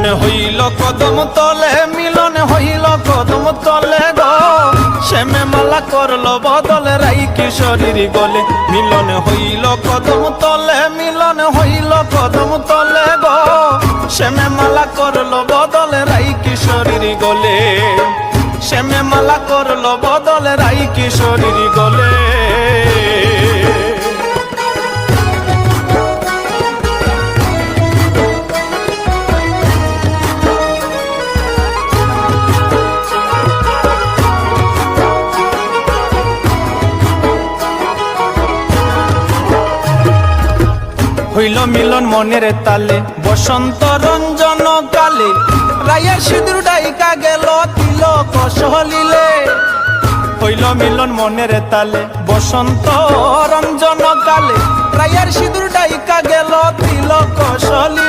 মিলন হইল কদম তলে, মিলন হইল কদম তলে গো, শ্যামে মালা করলো বদলে রাই কিশোরীর গলে। মিলন হইল কদম তলে, মিলন হইল কদম তলে গো, শ্যামে মালা করলো বদলে রাই কিশোরীর গলে। শ্যামে মালা করলো বদলে রাই কিশোরীর গলে। হইল মিলন মনের তালে বসন্ত রঞ্জন কালে, রায়ের সিঁদুর ডাইকা গেল তিলক সলিলে। হইল মিলন মনের তালে বসন্ত রঞ্জন কালে, রায়ের সিঁদুর ডাইকা গেল তিলক সলিলে।